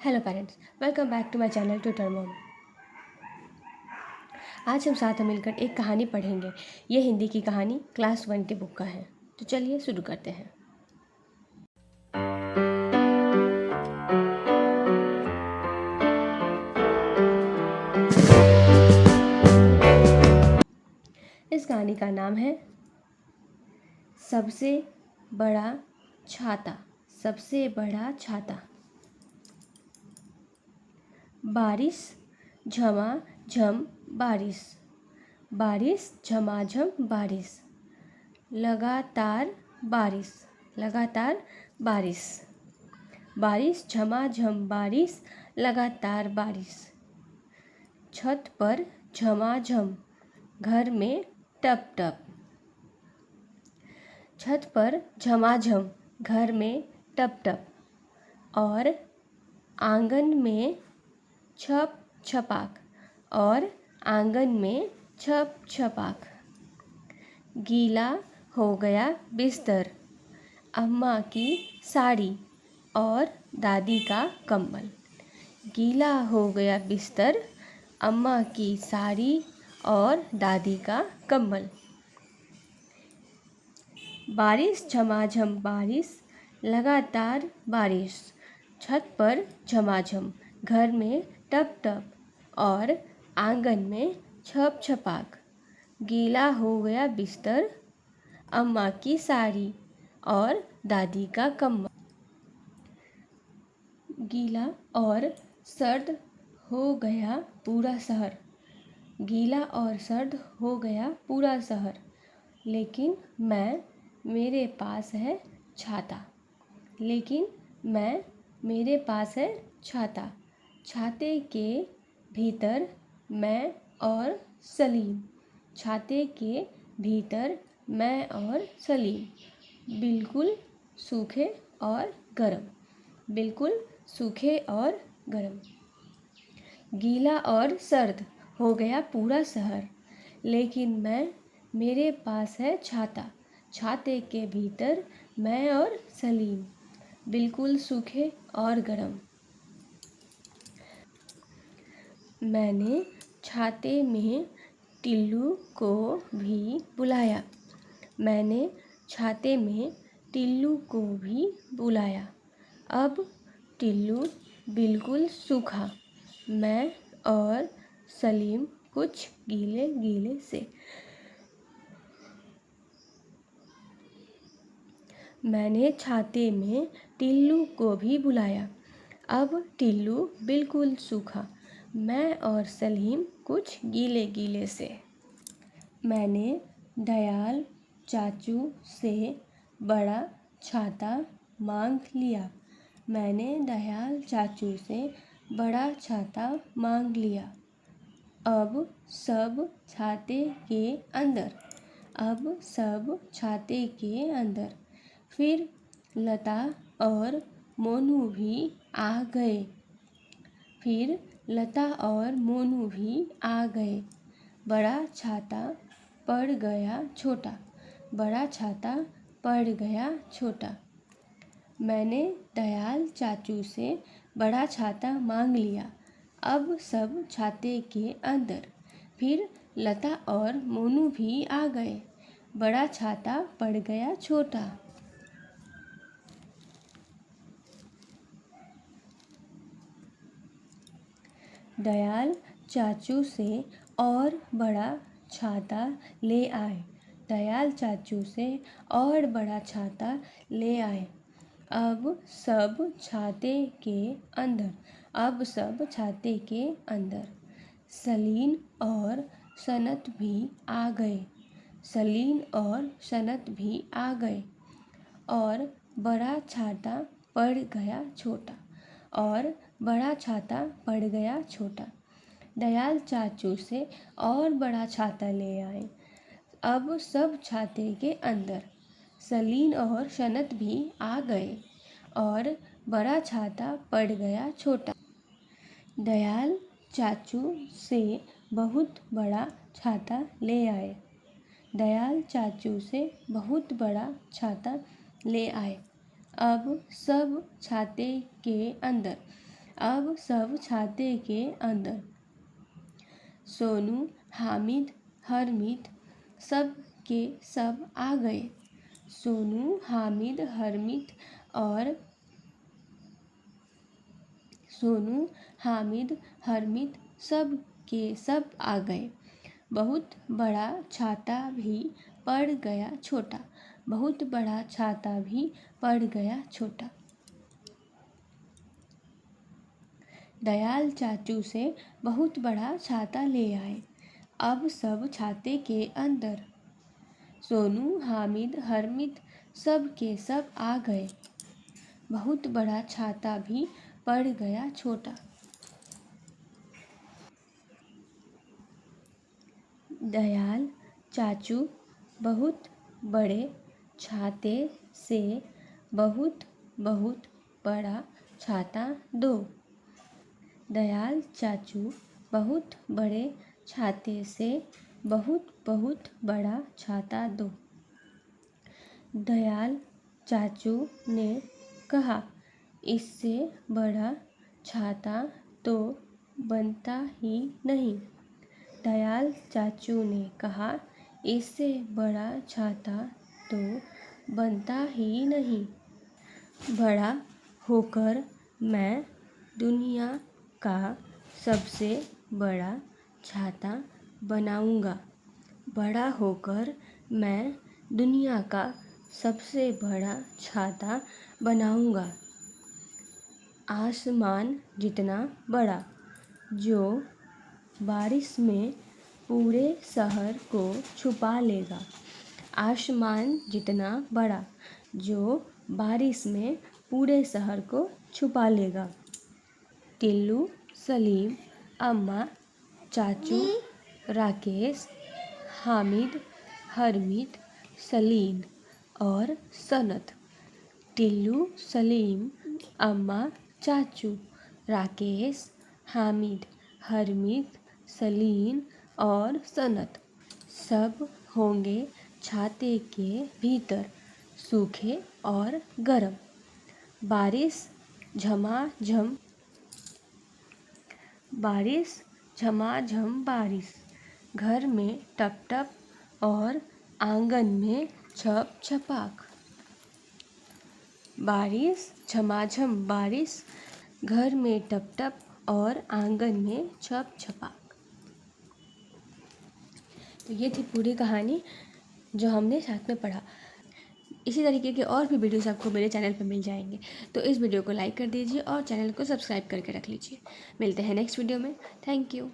Hello parents, welcome back to my channel tutor mom. आज हम साथ मिलकर एक कहानी पढ़ेंगे। ये हिंदी की कहानी क्लास 1 के बुक का है। तो चलिए शुरू करते हैं। इस कहानी का नाम है सबसे बड़ा छाता। सबसे बड़ा छाता। बारिश झमाझम बारिश, बारिश झमाझम बारिश, लगातार बारिश, लगातार बारिश, बारिश झमाझम बारिश, लगातार बारिश, छत पर झमाझम, घर में टप टप, छत पर झमाझम, घर में टप टप, और आंगन में छप छपाक, और आंगन में छप छपाक, गीला हो गया बिस्तर, अम्मा की साड़ी और दादी का कम्बल, गीला हो गया बिस्तर, अम्मा की साड़ी और दादी का कम्बल, बारिश झमाझम बारिश, लगातार बारिश, छत पर झमाझम, घर में टप टप, और आंगन में छप छपाक, गीला हो गया बिस्तर, अम्मा की साड़ी और दादी का कम्बल, गीला और सर्द हो गया पूरा शहर, गीला और सर्द हो गया पूरा शहर, लेकिन मेरे पास है छाता, लेकिन मेरे पास है छाता, छाते के भीतर मैं और सलीम, छाते के भीतर मैं और सलीम, बिल्कुल सूखे और गरम, बिल्कुल सूखे और गरम, गीला और सर्द हो गया पूरा शहर, लेकिन मेरे पास है छाता, छाते के भीतर मैं और सलीम, बिल्कुल सूखे और गरम। मैंने छाते में टिल्लू को भी बुलाया, मैंने छाते में टिल्लू को भी बुलाया, अब टिल्लू बिल्कुल सूखा, मैं और सलीम कुछ गीले गीले से। मैंने छाते में टिल्लू को भी बुलाया, अब टिल्लू बिल्कुल सूखा, मैं और सलीम कुछ गीले गीले से। मैंने दयाल चाचू से बड़ा छाता मांग लिया, मैंने दयाल चाचू से बड़ा छाता मांग लिया, अब सब छाते के अंदर, अब सब छाते के अंदर, फिर लता और मोनू भी आ गए, फिर लता और मोनू भी आ गए, बड़ा छाता पड़ गया छोटा, बड़ा छाता पड़ गया छोटा। मैंने दयाल चाचू से बड़ा छाता मांग लिया, अब सब छाते के अंदर, फिर लता और मोनू भी आ गए, बड़ा छाता पड़ गया छोटा। दयाल चाचू से और बड़ा छाता ले आए, दयाल चाचू से और बड़ा छाता ले आए, अब सब छाते के अंदर, अब सब छाते के अंदर, सलीन और सनत भी आ गए, सलीन और सनत भी आ गए, और बड़ा छाता पड़ गया छोटा, और बड़ा छाता पड़ गया छोटा। दयाल चाचू से और बड़ा छाता ले आए, अब सब छाते के अंदर, सलीन और सनत भी आ गए, और बड़ा छाता पड़ गया छोटा। दयाल चाचू से बहुत बड़ा छाता ले आए, दयाल चाचू से बहुत बड़ा छाता ले आए, अब सब छाते के अंदर, अब सब छाते के अंदर। सोनू, हामिद, हरमित सब के सब आ गए। सोनू, हामिद, हरमित और सोनू, हामिद, हरमित सब के सब आ गए। बहुत बड़ा छाता भी पड़ गया छोटा। बहुत बड़ा छाता भी पड़ गया छोटा। दयाल चाचू से बहुत बड़ा छाता ले आए। अब सब छाते के अंदर। सोनू, हामिद, हरमित सब के सब आ गए। बहुत बड़ा छाता भी पड़ गया छोटा। दयाल चाचू बहुत बड़े छाते से बहुत बहुत बड़ा छाता दो। दयाल चाचू बहुत बड़े छाते से बहुत बहुत बड़ा छाता दो। दयाल चाचू ने कहा, इससे बड़ा छाता तो बनता ही नहीं। दयाल चाचू ने कहा, इससे बड़ा छाता तो बनता ही नहीं। बड़ा होकर मैं दुनिया का सबसे बड़ा छाता बनाऊंगा। बड़ा होकर मैं दुनिया का सबसे बड़ा छाता बनाऊंगा। आसमान जितना बड़ा, जो बारिश में पूरे शहर को छुपा लेगा। आसमान जितना बड़ा, जो बारिश में पूरे शहर को छुपा लेगा। टिल्लू, सलीम, अम्मा, चाचू, राकेश, हामिद, हरमित, सलीन और सनत। टिल्लू, सलीम, अम्मा, चाचू, राकेश, हामिद, हरमित, सलीन और सनत सब होंगे छाते के भीतर, सूखे और गर्म। बारिश झमाझम बारिश झमाझम बारिश, घर में टप टप और आंगन में छप छपाक। बारिश झमाझम बारिश, घर में टप टप और आंगन में छप छपाक। तो ये थी पूरी कहानी जो हमने साथ में पढ़ा। इसी तरीके के और भी वीडियोस आपको मेरे चैनल पर मिल जाएंगे, तो इस वीडियो को लाइक कर दीजिए और चैनल को सब्सक्राइब करके रख लीजिए। मिलते हैं नेक्स्ट वीडियो में। Thank you.